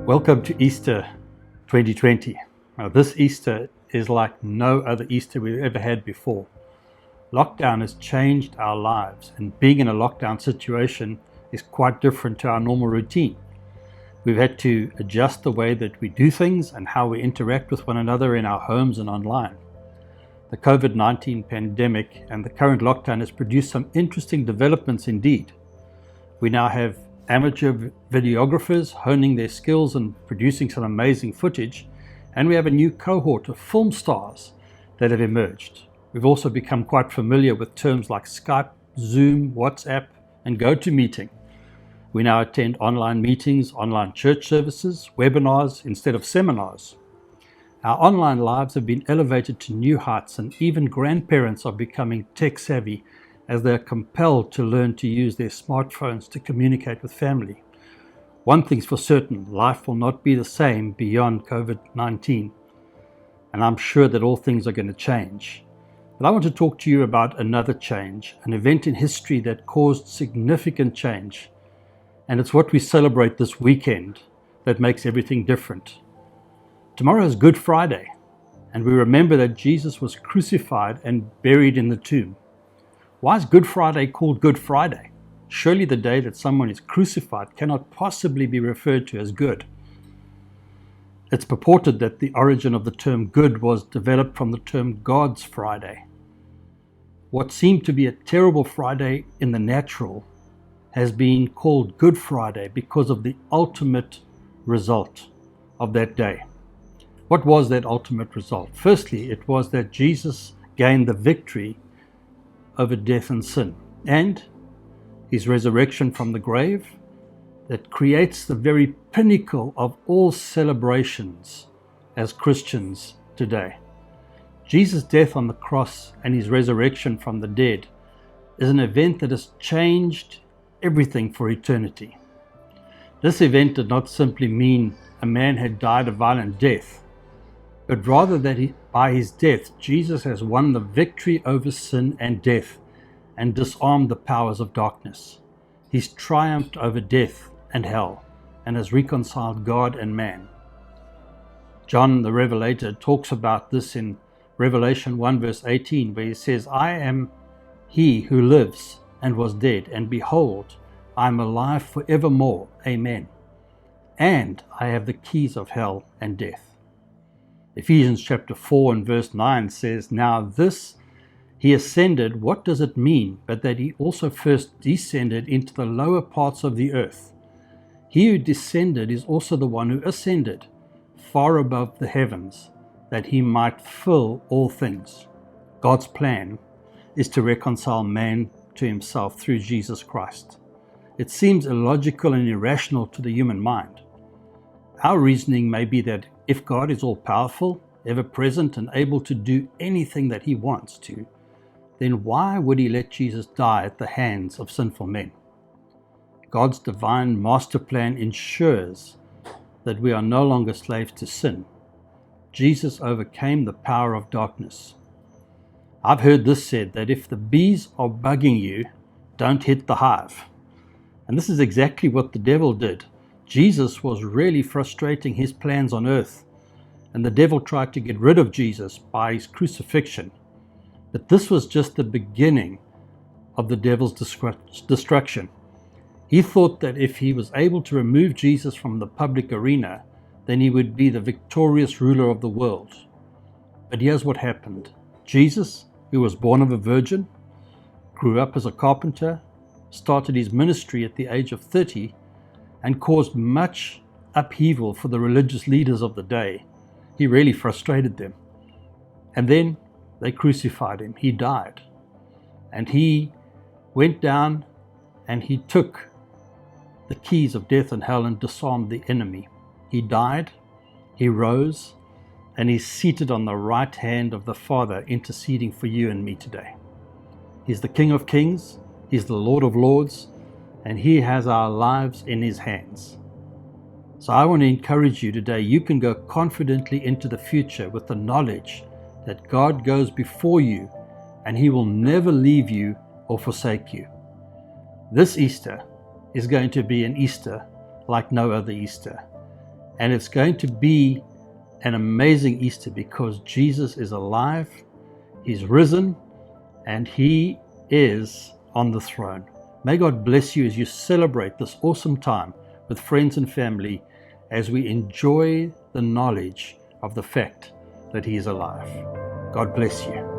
Welcome to Easter 2020. Now, this Easter is like no other Easter we've ever had before. Lockdown has changed our lives, and being in a lockdown situation is quite different to our normal routine. We've had to adjust the way that we do things and how we interact with one another in our homes and online. The COVID-19 pandemic and the current lockdown has produced some interesting developments indeed. We now have amateur videographers honing their skills and producing some amazing footage, and we have a new cohort of film stars that have emerged. We've also become quite familiar with terms like Skype, Zoom, WhatsApp, and GoToMeeting. We now attend online meetings, online church services, webinars instead of seminars. Our online lives have been elevated to new heights, and even grandparents are becoming tech savvy as they are compelled to learn to use their smartphones to communicate with family. One thing's for certain, life will not be the same beyond COVID-19, and I'm sure that all things are going to change. But I want to talk to you about another change, an event in history that caused significant change, and it's what we celebrate this weekend that makes everything different. Tomorrow is Good Friday, and we remember that Jesus was crucified and buried in the tomb. Why is Good Friday called Good Friday? Surely the day that someone is crucified cannot possibly be referred to as good. It's purported that the origin of the term good was developed from the term God's Friday. What seemed to be a terrible Friday in the natural has been called Good Friday because of the ultimate result of that day. What was that ultimate result? Firstly, it was that Jesus gained the victory over death and sin, and his resurrection from the grave that creates the very pinnacle of all celebrations as Christians today. Jesus' death on the cross and his resurrection from the dead is an event that has changed everything for eternity. This event did not simply mean a man had died a violent death, but rather that by his death, Jesus has won the victory over sin and death and disarmed the powers of darkness. He's triumphed over death and hell and has reconciled God and man. John the Revelator talks about this in Revelation 1 verse 18, where he says, "I am he who lives and was dead, and behold, I am alive forevermore. Amen. And I have the keys of hell and death." Ephesians chapter 4 and verse 9 says, "Now this he ascended, what does it mean but that he also first descended into the lower parts of the earth? He who descended is also the one who ascended far above the heavens, that he might fill all things." God's plan is to reconcile man to himself through Jesus Christ. It seems illogical and irrational to the human mind. Our reasoning may be that if God is all-powerful, ever-present, and able to do anything that he wants to, then why would he let Jesus die at the hands of sinful men? God's divine master plan ensures that we are no longer slaves to sin. Jesus overcame the power of darkness. I've heard this said, that if the bees are bugging you, don't hit the hive. And this is exactly what the devil did. Jesus was really frustrating his plans on earth, and the devil tried to get rid of Jesus by his crucifixion. But this was just the beginning of the devil's destruction. He thought that if he was able to remove Jesus from the public arena, then he would be the victorious ruler of the world. But here's what happened. Jesus, who was born of a virgin, grew up as a carpenter, started his ministry at the age of 30, and caused much upheaval for the religious leaders of the day. He really frustrated them. And then they crucified him. He died. And he went down and he took the keys of death and hell and disarmed the enemy. He died, he rose, and he's seated on the right hand of the Father, interceding for you and me today. He's the King of Kings, he's the Lord of Lords, and he has our lives in his hands. So I want to encourage you today, you can go confidently into the future with the knowledge that God goes before you and he will never leave you or forsake you. This Easter is going to be an Easter like no other Easter. And it's going to be an amazing Easter because Jesus is alive, He's risen, and He is on the throne. May God bless you as you celebrate this awesome time with friends and family as we enjoy the knowledge of the fact that He is alive. God bless you.